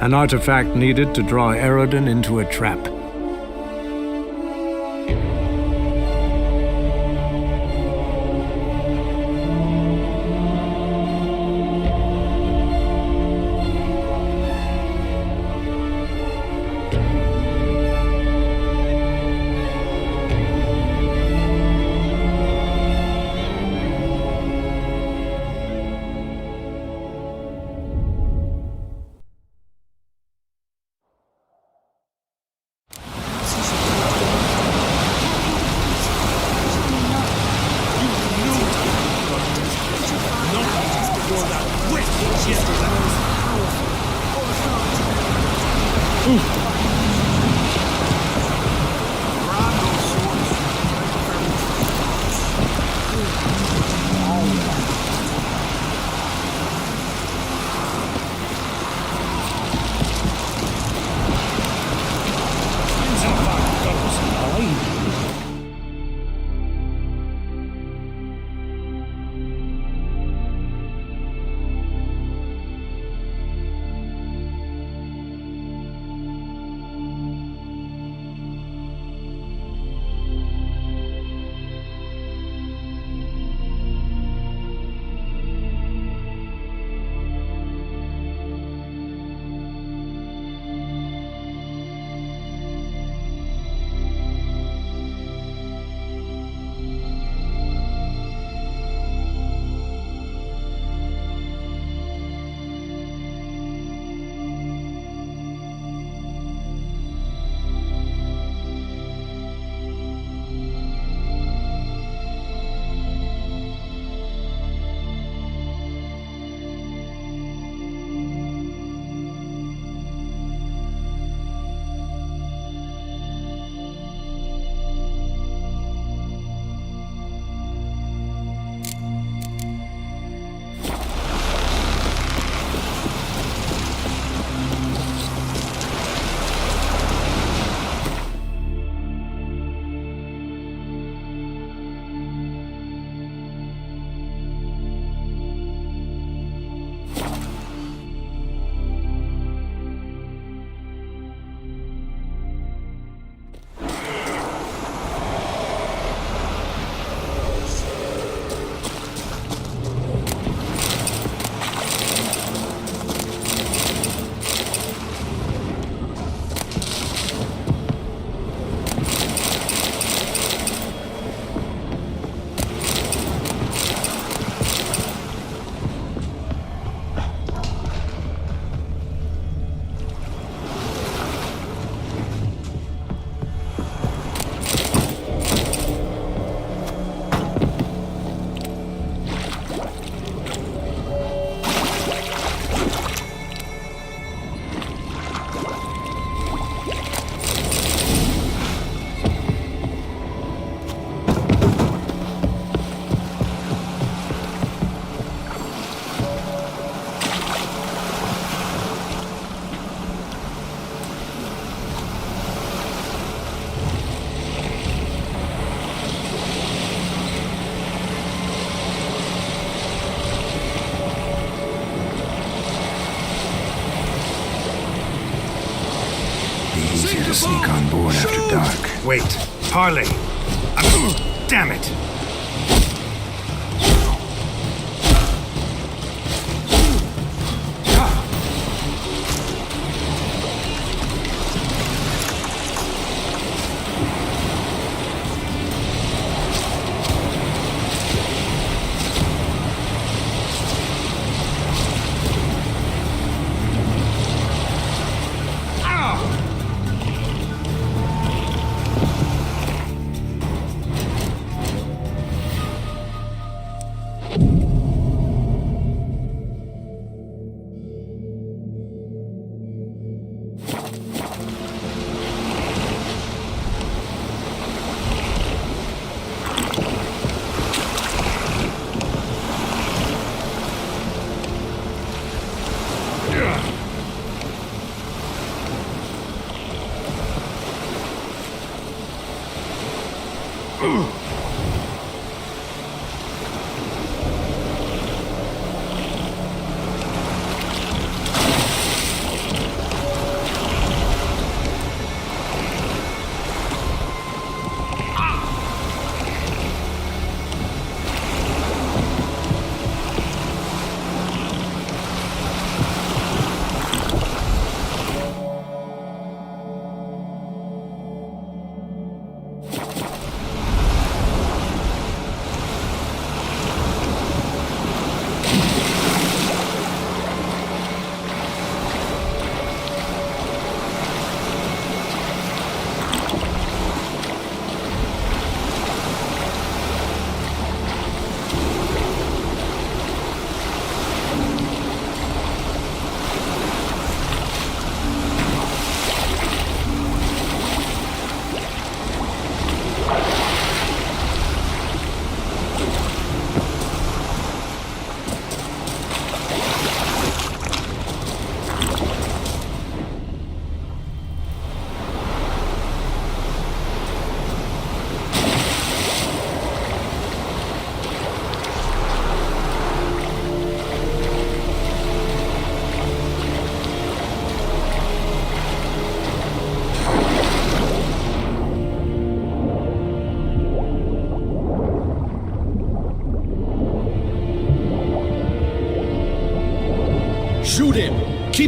An artifact needed to draw Aerodin into a trap. Easier to sneak on board after dark. Wait, Harley! Damn it!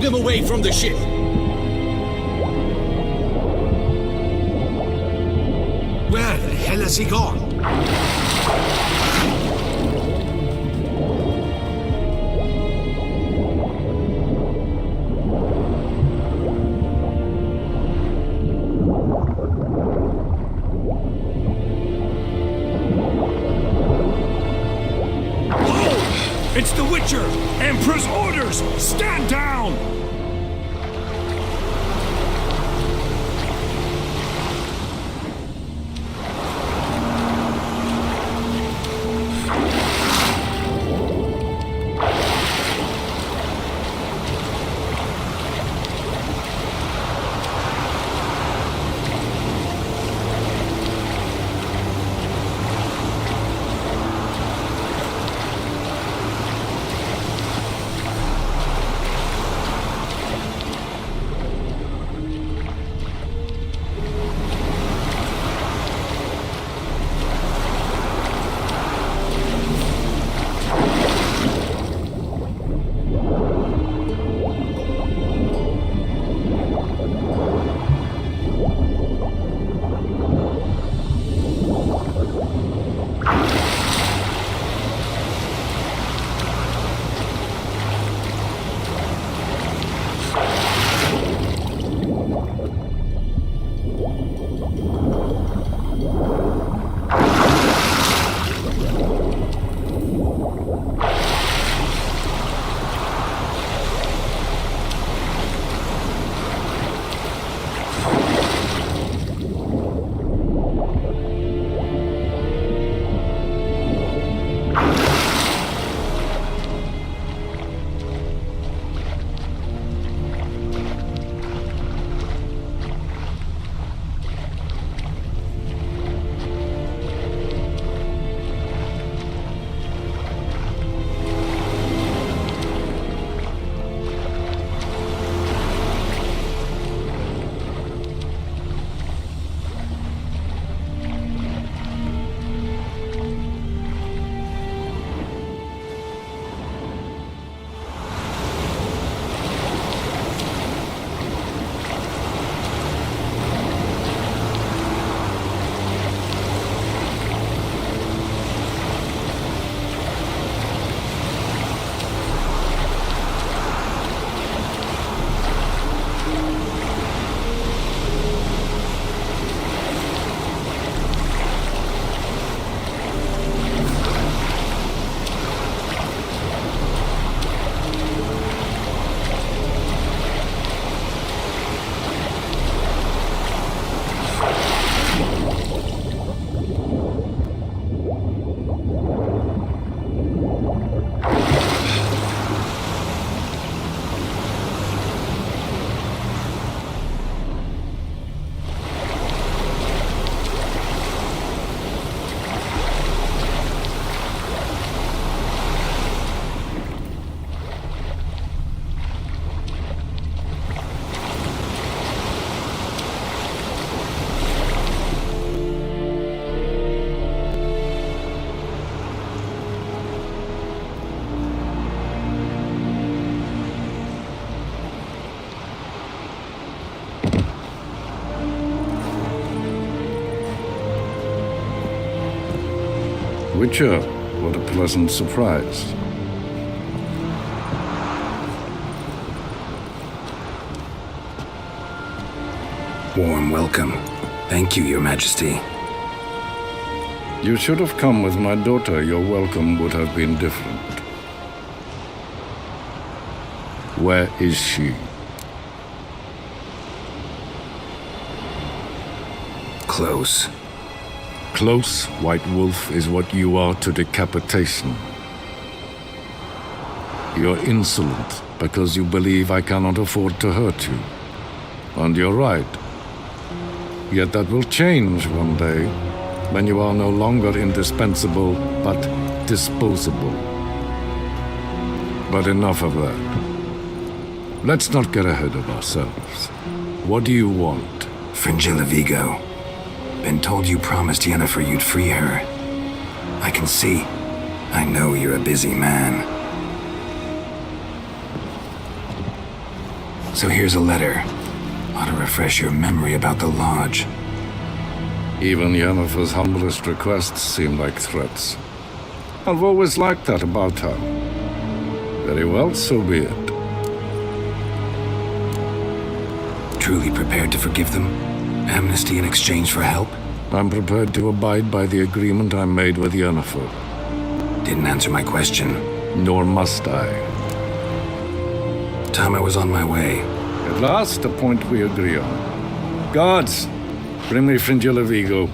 Keep him away from the ship! Where the hell has he gone? It's the Witcher! Emperor's orders! Stand down! Witcher, what a pleasant surprise. Warm welcome. Thank you, Your Majesty. You should have come with my daughter. Your welcome would have been different. Where is she? Close. Close, White Wolf, is what you are to decapitation. You're insolent because you believe I cannot afford to hurt you. And you're right. Yet that will change one day, when you are no longer indispensable, but disposable. But enough of that. Let's not get ahead of ourselves. What do you want? Fringilla Vigo. Been told you promised Yennefer you'd free her. I can see. I know you're a busy man. So here's a letter. Ought to refresh your memory about the Lodge. Even Yennefer's humblest requests seem like threats. I've always liked that about her. Very well, so be it. Truly prepared to forgive them? Amnesty in exchange for help? I'm prepared to abide by the agreement I made with Yennefer. Didn't answer my question. Nor must I. Time I was on my way. At last, a point we agree on. Guards, bring me Fringilla Vigo.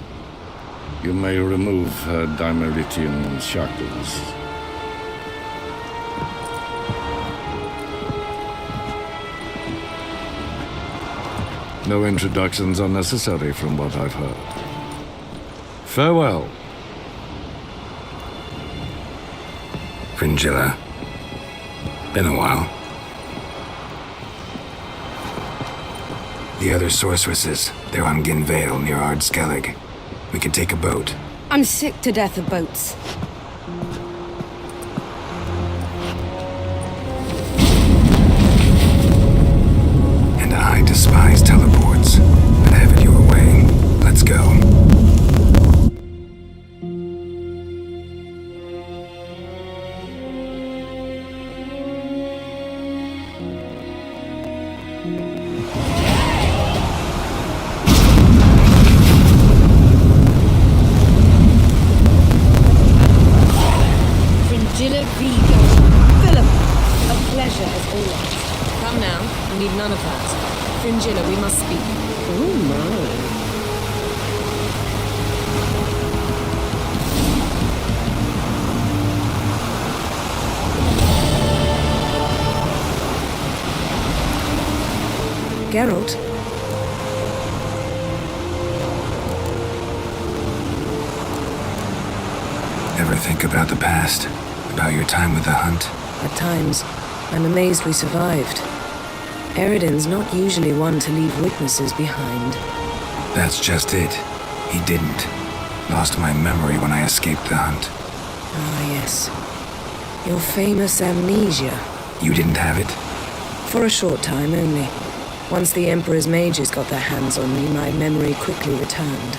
You may remove her Dimeritian shackles. No introductions are necessary from what I've heard. Farewell. Fringilla. Been a while. The other sorceresses, they're on Ginvale near Ardskellig. We could take a boat. I'm sick to death of boats. And I despise teleports. But have it your way. Let's go. Fringilla Vigo. Philip, a pleasure as always. Come now, we need none of that. Fringilla, we must speak. Oh my. Geralt? Ever think about the past? About your time with the Hunt? At times, I'm amazed we survived. Eridan's not usually one to leave witnesses behind. That's just it. He didn't. Lost my memory when I escaped the Hunt. Ah, yes. Your famous amnesia. You didn't have it? For a short time only. Once the Emperor's mages got their hands on me, my memory quickly returned.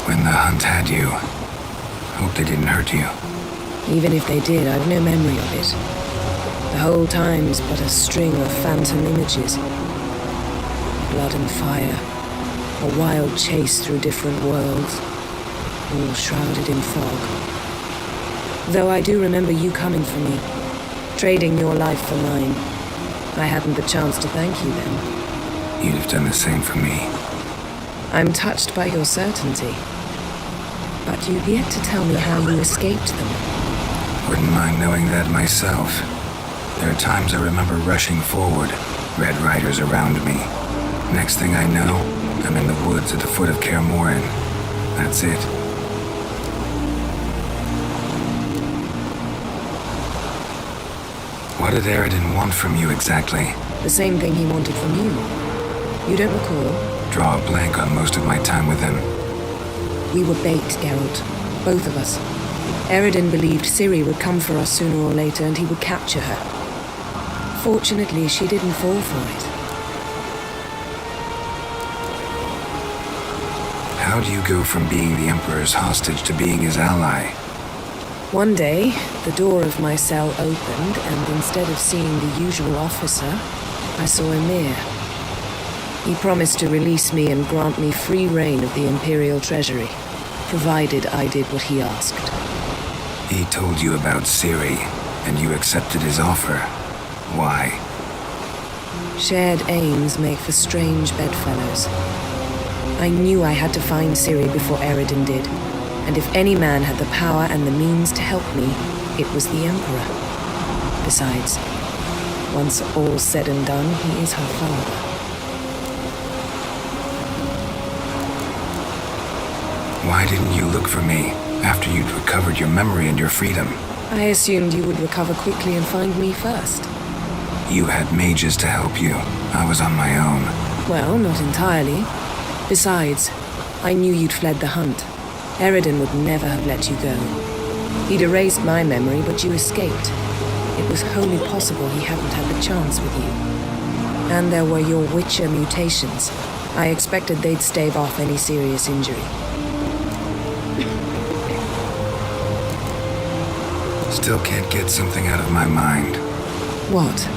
When the Hunt had you, hope they didn't hurt you. Even if they did, I've no memory of it. The whole time's but a string of phantom images. Blood and fire. A wild chase through different worlds. All shrouded in fog. Though I do remember you coming for me. Trading your life for mine. I hadn't the chance to thank you then. You'd have done the same for me. I'm touched by your certainty. But you've yet to tell me how you escaped them. Wouldn't mind knowing that myself. There are times I remember rushing forward, Red Riders around me. Next thing I know, I'm in the woods at the foot of Kaer Morhen. That's it. What did Eridan want from you exactly? The same thing he wanted from you. You don't recall? Draw a blank on most of my time with him. We were bait, Geralt. Both of us. Eridan believed Ciri would come for us sooner or later and he would capture her. Fortunately, she didn't fall for it. How do you go from being the Emperor's hostage to being his ally? One day, the door of my cell opened, and instead of seeing the usual officer, I saw Emir. He promised to release me and grant me free reign of the Imperial Treasury, provided I did what he asked. He told you about Ciri, and you accepted his offer. Why? Shared aims make for strange bedfellows. I knew I had to find Ciri before Eridan did, and if any man had the power and the means to help me, it was the Emperor. Besides, once all's said and done, he is her father. Why didn't you look for me after you'd recovered your memory and your freedom? I assumed you would recover quickly and find me first. You had mages to help you. I was on my own. Well, not entirely. Besides, I knew you'd fled the Hunt. Eridan would never have let you go. He'd erased my memory, but you escaped. It was wholly possible he hadn't had the chance with you. And there were your Witcher mutations. I expected they'd stave off any serious injury. Still can't get something out of my mind. What?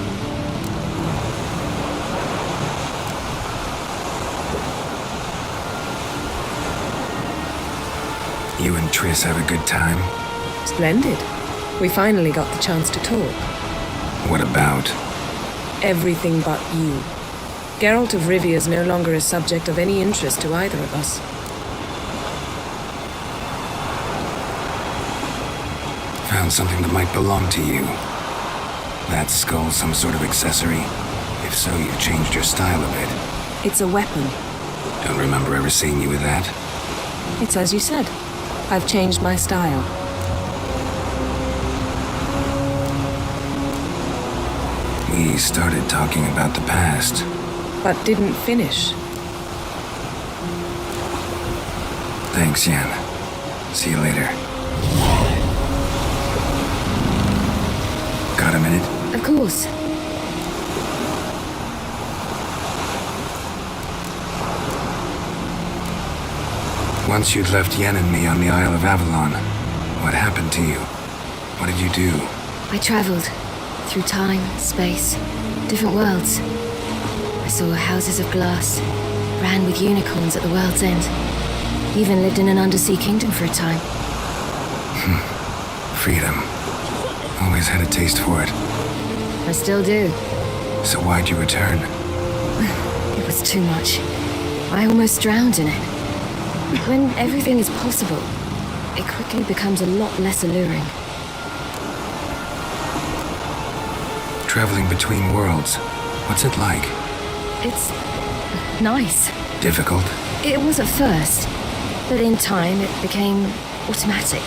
You and Triss have a good time? Splendid. We finally got the chance to talk. What about? Everything but you. Geralt of Rivia is no longer a subject of any interest to either of us. Found something that might belong to you. That skull some sort of accessory? If so, you've changed your style a bit. It's a weapon. Don't remember ever seeing you with that. It's as you said. I've changed my style. We started talking about the past. But didn't finish. Thanks, Yen. See you later. Got a minute? Of course. Once you'd left Yen and me on the Isle of Avalon, what happened to you? What did you do? I traveled through time, space, different worlds. I saw houses of glass, ran with unicorns at the world's end. Even lived in an undersea kingdom for a time. Freedom. Always had a taste for it. I still do. So why'd you return? It was too much. I almost drowned in it. When everything is possible, it quickly becomes a lot less alluring. Traveling between worlds, what's it like? It's nice. Difficult? It was at first, but in time it became automatic,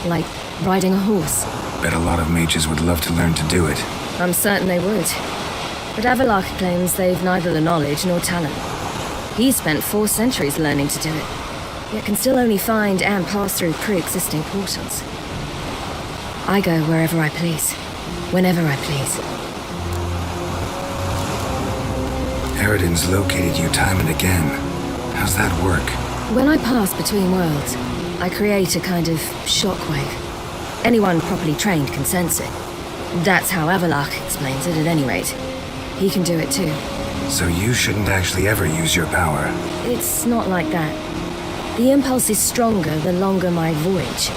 like riding a horse. Bet a lot of mages would love to learn to do it. I'm certain they would. But Avalok claims they've neither the knowledge nor talent. He spent 4 centuries learning to do it, yet can still only find and pass through pre-existing portals. I go wherever I please, whenever I please. Eridan's located you time and again. How's that work? When I pass between worlds, I create a kind of shockwave. Anyone properly trained can sense it. That's how Avalok explains it at any rate. He can do it too. So you shouldn't actually ever use your power. It's not like that. The impulse is stronger the longer my voyage.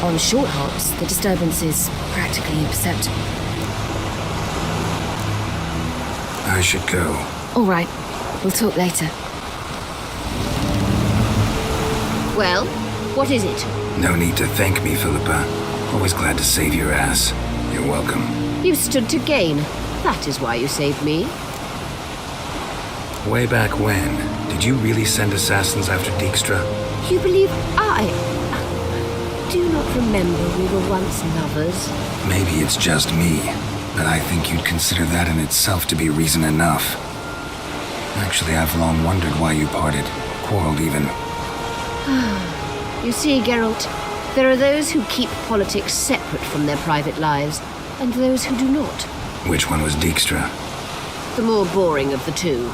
On short hops, the disturbance is practically imperceptible. I should go. All right, we'll talk later. Well, what is it? No need to thank me, Philippa. Always glad to save your ass. You're welcome. You stood to gain. That is why you saved me. Way back when, did you really send assassins after Dijkstra? You believe I do not remember we were once lovers. Maybe it's just me, but I think you'd consider that in itself to be reason enough. Actually, I've long wondered why you parted, quarreled even. You see, Geralt, there are those who keep politics separate from their private lives, and those who do not. Which one was Dijkstra? The more boring of the two.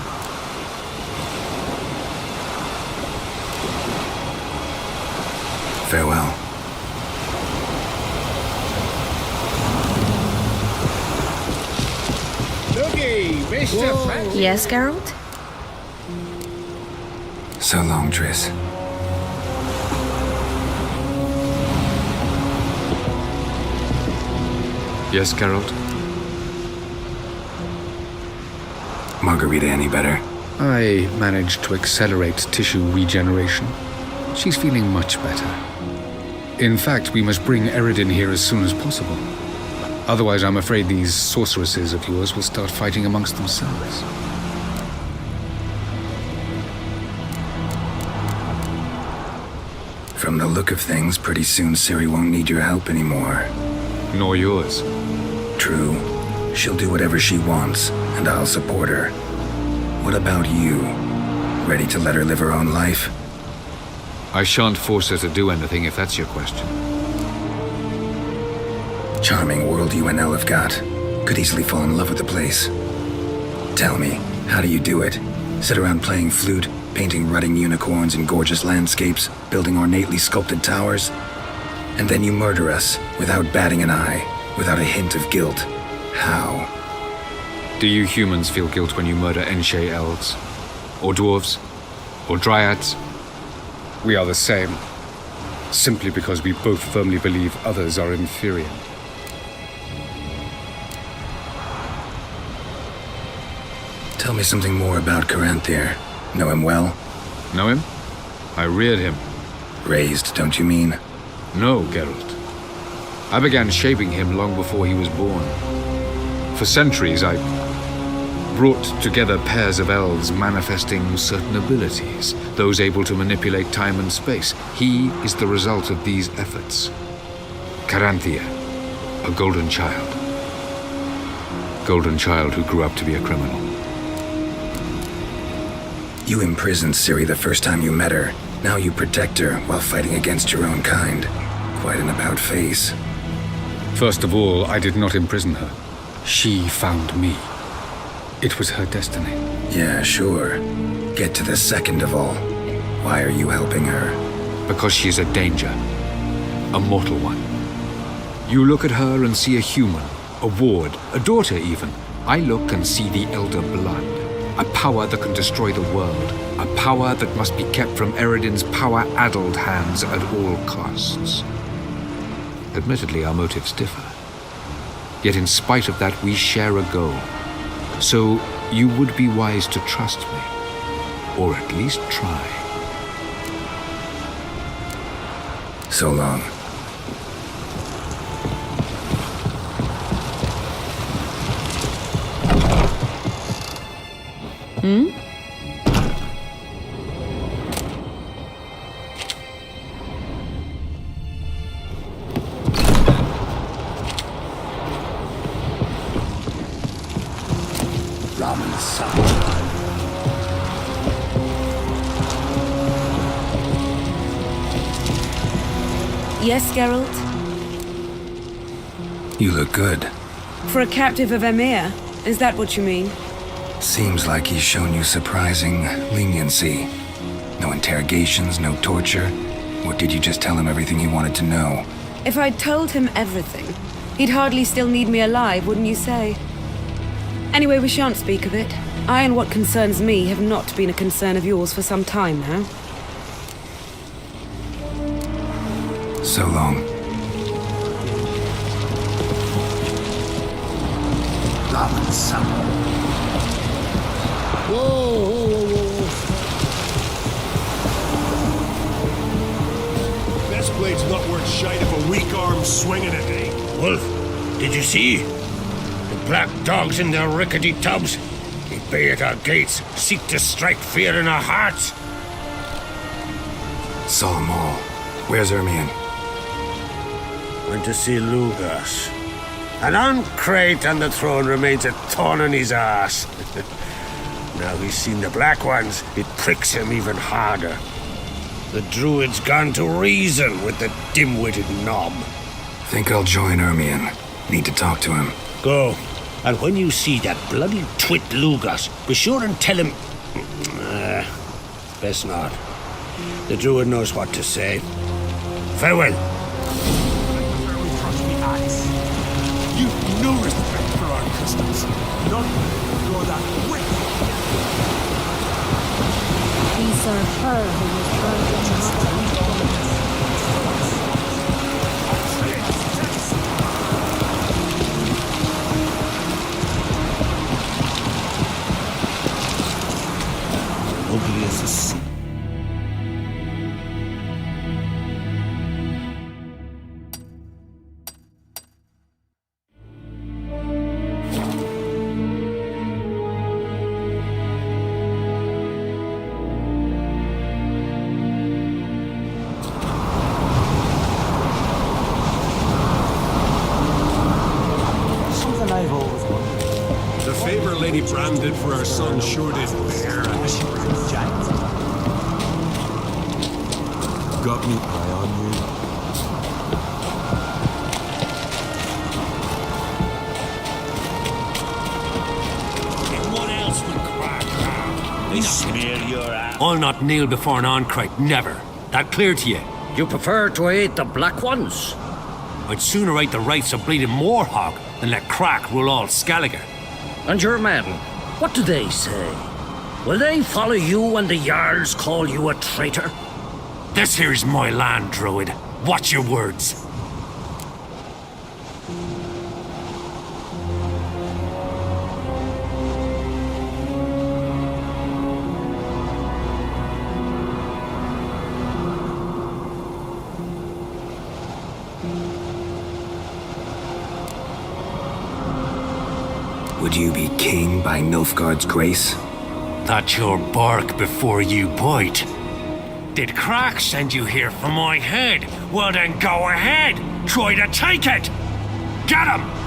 Farewell. Yes, Geralt? So long, Triss. Yes, Geralt? Margarita any better? I managed to accelerate tissue regeneration. She's feeling much better. In fact, we must bring Eridan here as soon as possible. Otherwise, I'm afraid these sorceresses of yours will start fighting amongst themselves. From the look of things, pretty soon Ciri won't need your help anymore. Nor yours. True. She'll do whatever she wants, and I'll support her. What about you? Ready to let her live her own life? I shan't force her to do anything if that's your question. Charming world you and Elle have got. Could easily fall in love with the place. Tell me, how do you do it? Sit around playing flute, painting rutting unicorns in gorgeous landscapes, building ornately sculpted towers? And then you murder us, without batting an eye, without a hint of guilt. How? Do you humans feel guilt when you murder Enshe elves? Or dwarves? Or dryads? We are the same. Simply because we both firmly believe others are inferior. Tell me something more about Caranthir. Know him well? Know him? I reared him. Raised, don't you mean? No, Geralt. I began shaping him long before he was born. For centuries, I brought together pairs of elves manifesting certain abilities, those able to manipulate time and space. He is the result of these efforts. Caranthir, a golden child. Golden child who grew up to be a criminal. You imprisoned Ciri the first time you met her. Now you protect her while fighting against your own kind. Quite an about-face. First of all, I did not imprison her. She found me. It was her destiny. Yeah, sure. Get to the second of all. Why are you helping her? Because she is a danger. A mortal one. You look at her and see a human, a ward, a daughter even. I look and see the elder blood. A power that can destroy the world. A power that must be kept from Eredin's power-addled hands at all costs. Admittedly, our motives differ. Yet in spite of that, we share a goal. So you would be wise to trust me. Or at least try. So long. Yes, Geralt? You look good. For a captive of Emir, is that what you mean? Seems like he's shown you surprising leniency. No interrogations, no torture. Or did you just tell him everything he wanted to know? If I'd told him everything, he'd hardly still need me alive, wouldn't you say? Anyway, we shan't speak of it. I and what concerns me have not been a concern of yours for some time now. So long. Best blade's not worth shite if a weak arm swinging it, eh? Wolf, did you see? The black dogs in their rickety tubs. They bay at our gates, seek to strike fear in our hearts. Saw them all. Where's Ermion? Went to see Lugas. And on Crate on the throne remains a thorn in his ass. Now he's seen the Black Ones, it pricks him even harder. The Druid's gone to reason with the dim-witted knob. Think I'll join Ermion. Need to talk to him. Go. And when you see that bloody twit Lugas, be sure and tell him... best not. The Druid knows what to say. Farewell. You've no respect for our customs. None nor that wicked. These are her who was burned in Ugly as a sea. The favor Lady Bran did for our son sure did bear. Got me eye on you. I'll not kneel before an Ancrate, never. That clear to you? You prefer to aid the Black Ones? I'd sooner aid the wraiths of bleeding Moorhog than let Crack rule all Skellige. And your men, what do they say? Will they follow you when the Jarls call you a traitor? This here's my land, Druid. Watch your words. Would you be king by Nilfgaard's grace? That's your bark before you bite. Did Crack send you here for my head? Well then go ahead. Try to take it. Get him!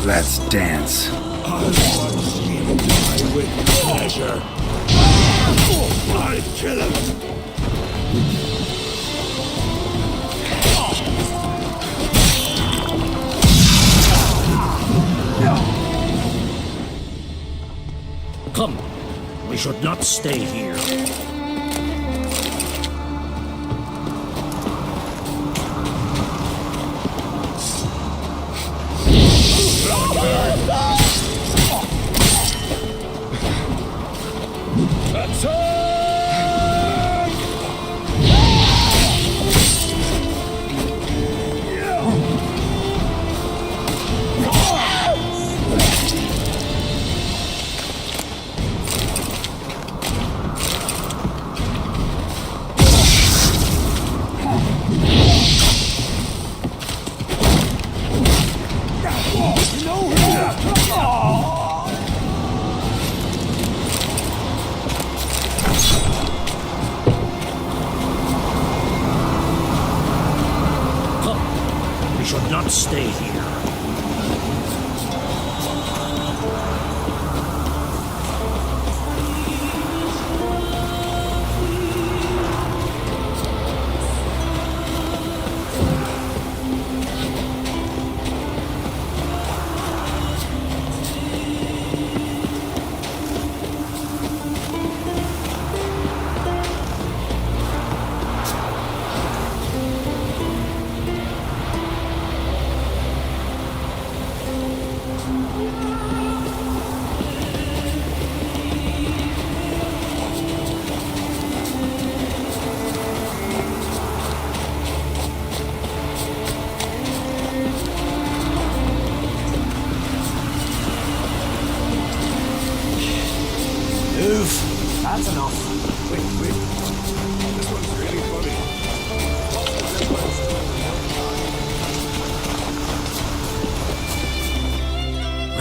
Let's dance. With pleasure. I'd kill him. Come, we should not stay here. Not stay here.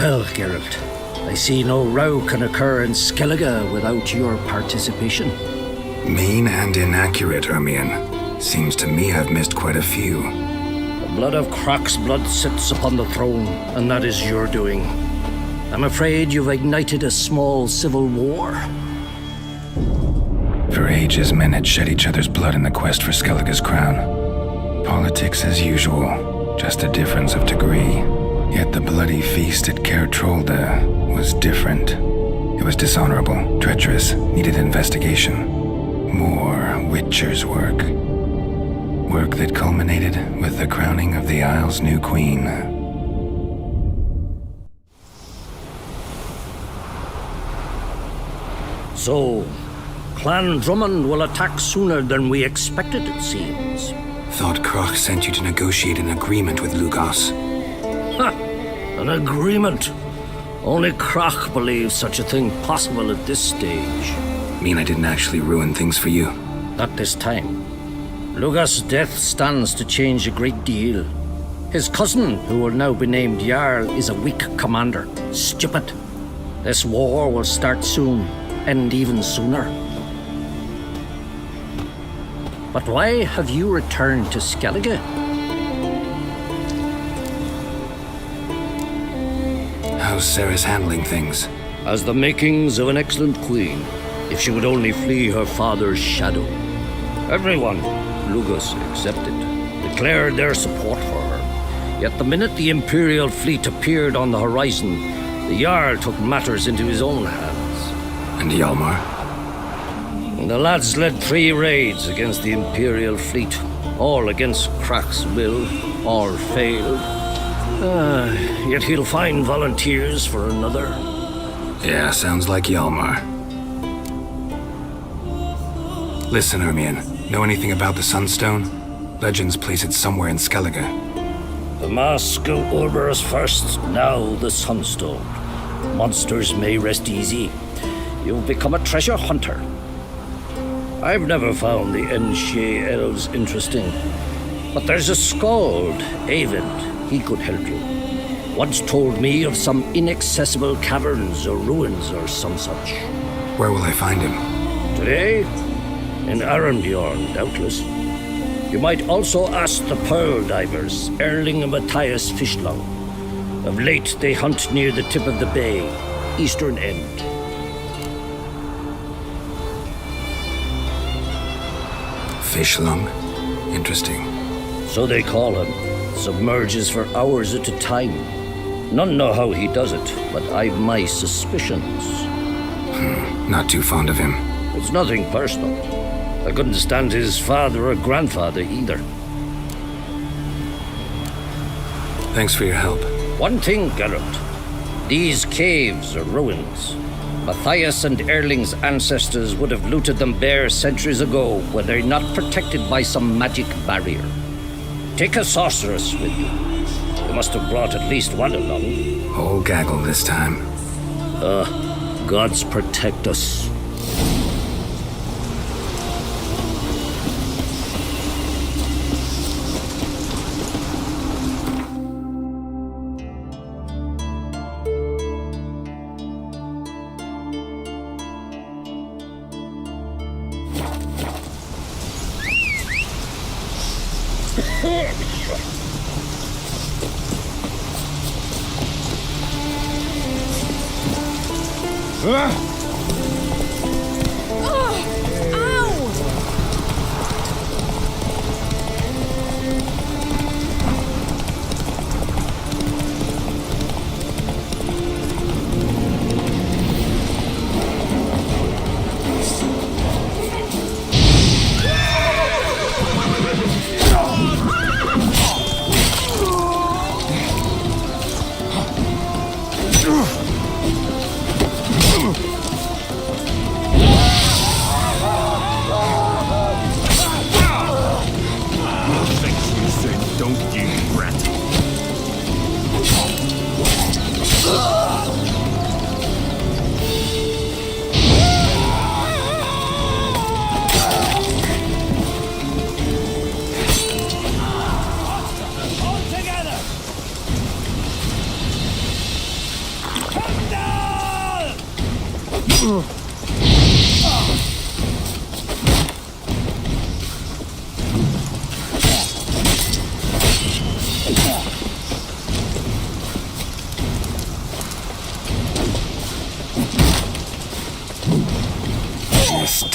Well, Geralt, I see no row can occur in Skellige without your participation. Mean and inaccurate, Ermion. Seems to me I've missed quite a few. The blood of Croc's blood sits upon the throne, and that is your doing. I'm afraid you've ignited a small civil war. For ages, men had shed each other's blood in the quest for Skellige's crown. Politics as usual, just a difference of degree. Yet the bloody feast at Caer Trolde was different. It was dishonorable, treacherous, needed investigation. More Witcher's work. Work that culminated with the crowning of the Isle's new queen. So, Clan Drummond will attack sooner than we expected, it seems. Thought Croc sent you to negotiate an agreement with Lugos. Ha! An agreement? Only Croc believes such a thing possible at this stage. Mean I didn't actually ruin things for you? Not this time. Lugos' death stands to change a great deal. His cousin, who will now be named Jarl, is a weak commander. Stupid. This war will start soon, end even sooner. But why have you returned to Skellige? How's Ceres handling things? Has the makings of an excellent queen, if she would only flee her father's shadow. Everyone, Lugos excepted, declared their support for her. Yet the minute the Imperial fleet appeared on the horizon, the Jarl took matters into his own hands. And Hjalmar? The lads led 3 raids against the Imperial fleet, all against Croc's will, all failed. Yet he'll find volunteers for another. Yeah, sounds like Hjalmar. Listen, Ermion. Know anything about the Sunstone? Legends place it somewhere in Skellige. The mask of Urberus first, now the Sunstone. Monsters may rest easy. You've become a treasure hunter. I've never found the Enshe elves interesting. But there's a skald, Eyvind. He could help you. Once told me of some inaccessible caverns or ruins or some such. Where will I find him? Today? In Arendbjorn, doubtless. You might also ask the pearl divers, Erling and Matthias Fishlung. Of late, they hunt near the tip of the bay, eastern end. Fishlung? Interesting. So they call him. Submerges for hours at a time. None know how he does it, but I've my suspicions. Not too fond of him. It's nothing personal. I couldn't stand his father or grandfather either. Thanks for your help. One thing, Geralt. These caves are ruins. Matthias and Erling's ancestors would have looted them bare centuries ago were they not protected by some magic barrier. Take a sorceress with you. You must have brought at least one along. Whole gaggle this time. Gods protect us.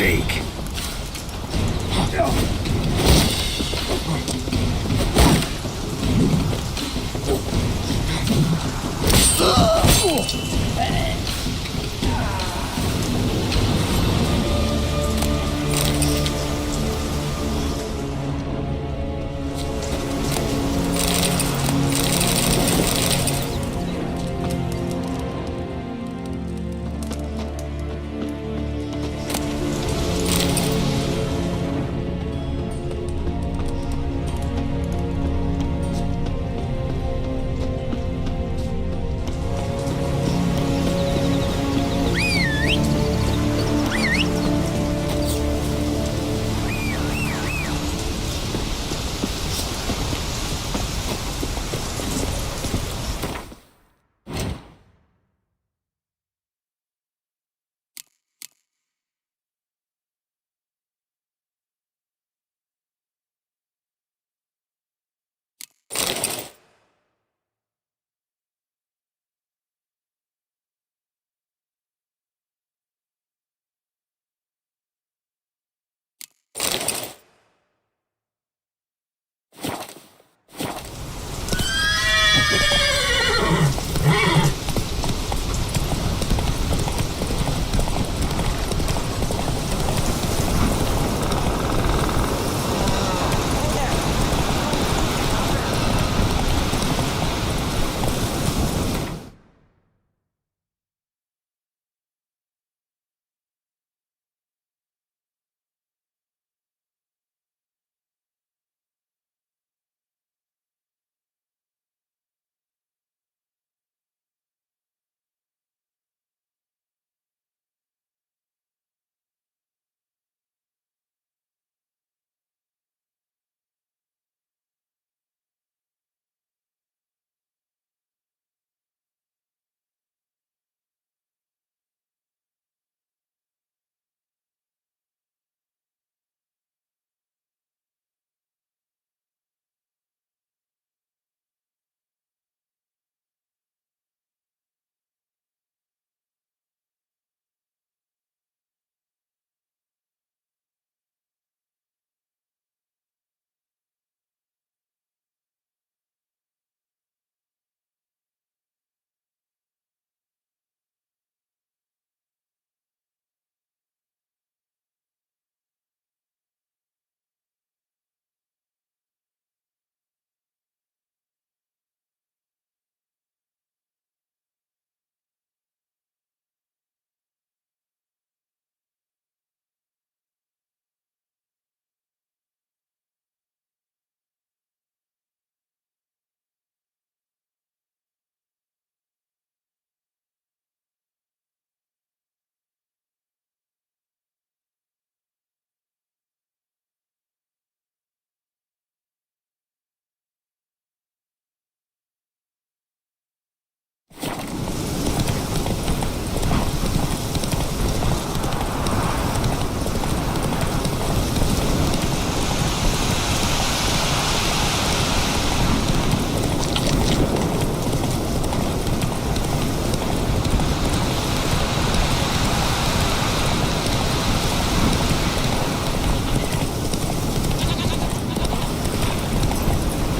mistake.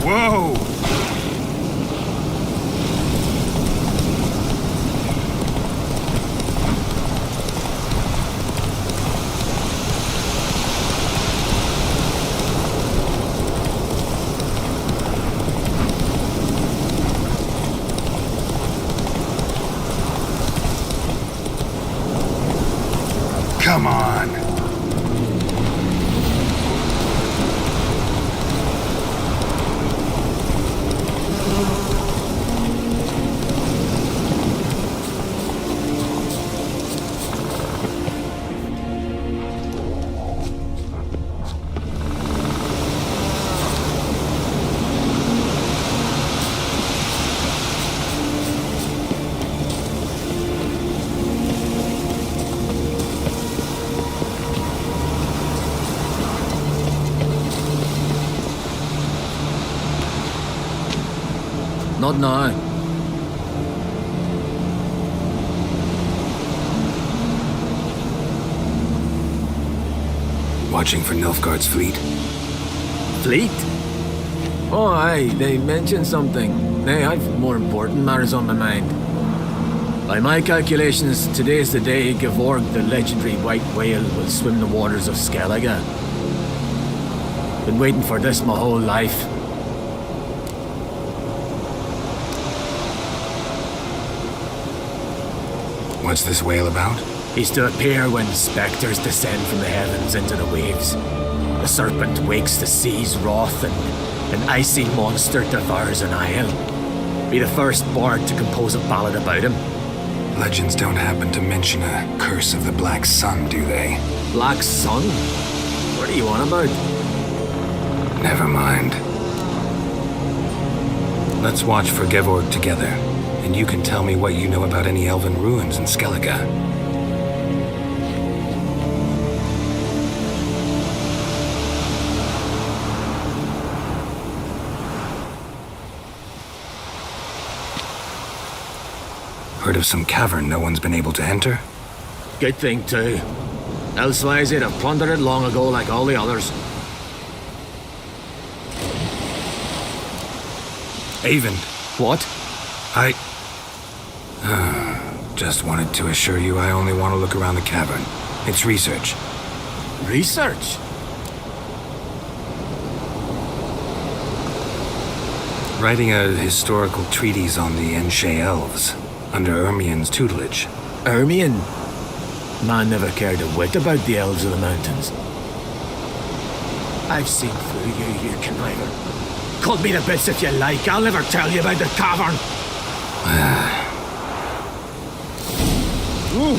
Whoa! Come on. Not now. watching for Nilfgaard's fleet? Fleet? Oh, aye, they mentioned something. Nay, I've more important matters on my mind. By my calculations, today's the day Gevorg, the legendary white whale, will swim the waters of Skellige. Been waiting for this my whole life. What's this whale about? He's to appear when spectres descend from the heavens into the waves. The serpent wakes the sea's wrath and an icy monster devours an isle. Be the first bard to compose a ballad about him. Legends don't happen to mention a curse of the Black Sun, do they? Black Sun? What are you on about? Never mind. Let's watch for Gevorg together, and you can tell me what you know about any elven ruins in Skellige. Heard of some cavern no one's been able to enter? Good thing, too. Elsewise, they'd have plundered it long ago like all the others. Avon. What? I... just wanted to assure you I only want to look around the cavern. It's research. Research? Writing a historical treatise on the Enshe elves, under Ermien's tutelage. Ermien? Man never cared a whit about the elves of the mountains. I've seen through you, you conniver. Cut me to bits if you like, I'll never tell you about the cavern. Ooh.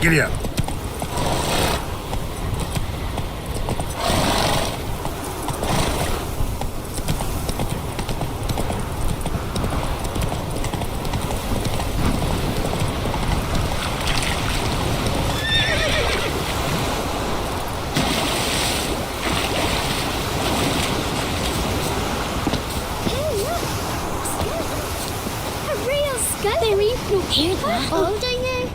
Giddy up. A real very fruit. Hear that? Oh, do you?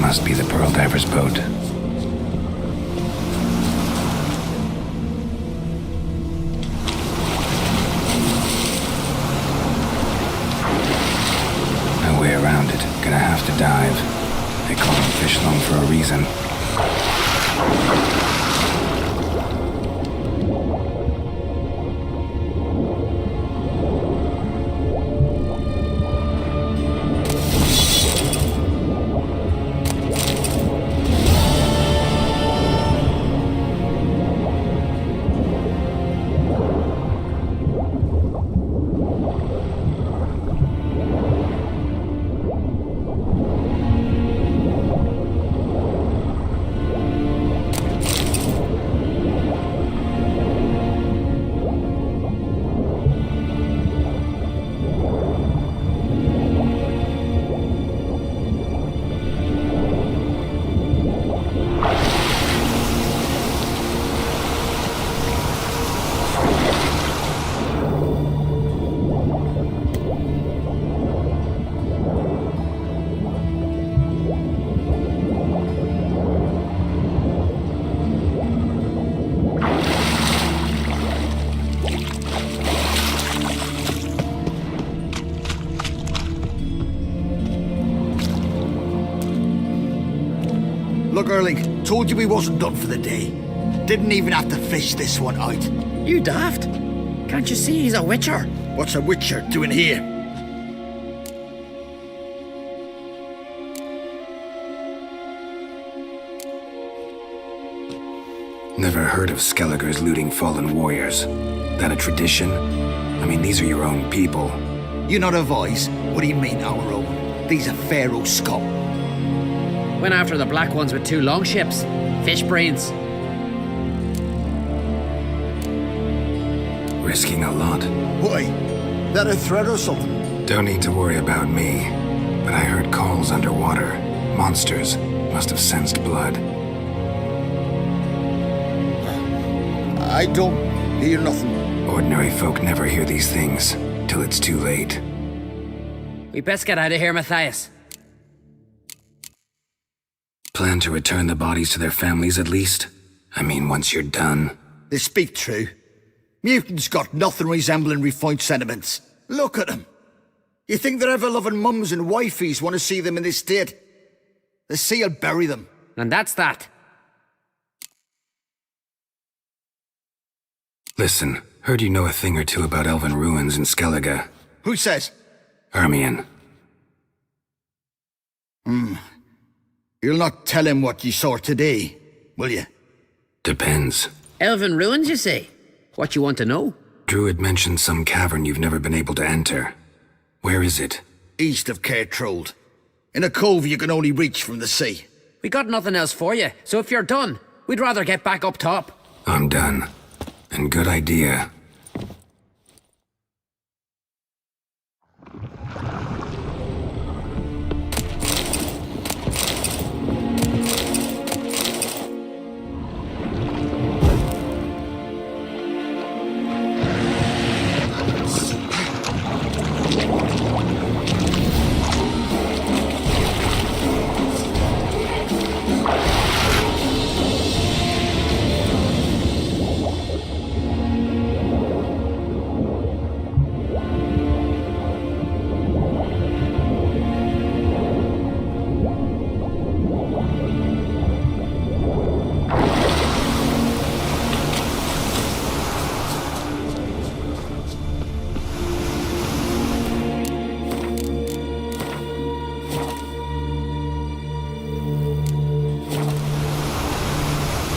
Must be the Pearl Diver's boat. No way around it. Gonna have to dive. They call them fish lung for a reason. Look, Erling, told you we wasn't done for the day. Didn't even have to fish this one out. You daft? Can't you see he's a witcher? What's a witcher doing here? Never heard of Skelligers looting fallen warriors. That a tradition? I mean, these are your own people. You not a voice? What do you mean, our own? These are Pharaoh scum. Went after the black ones with 2 longships. Fish brains. Risking a lot. Why? That a threat or something? Don't need to worry about me. But I heard calls underwater. Monsters must have sensed blood. I don't hear nothing. Ordinary folk never hear these things till it's too late. We best get out of here, Matthias. Plan to return the bodies to their families at least? I mean, once you're done. They speak true. Mutants got nothing resembling refined sentiments. Look at them. You think their ever-loving mums and wifeys want to see them in this state? The sea will bury them. And that's that. Listen, heard you know a thing or two about elven ruins in Skellige. Who says? Hermione. You'll not tell him what you saw today, will you? Depends. Elven ruins, you say? What you want to know? Druid mentioned some cavern you've never been able to enter. Where is it? East of Cairtrold. In a cove you can only reach from the sea. We got nothing else for you, so if you're done, we'd rather get back up top. I'm done. And good idea.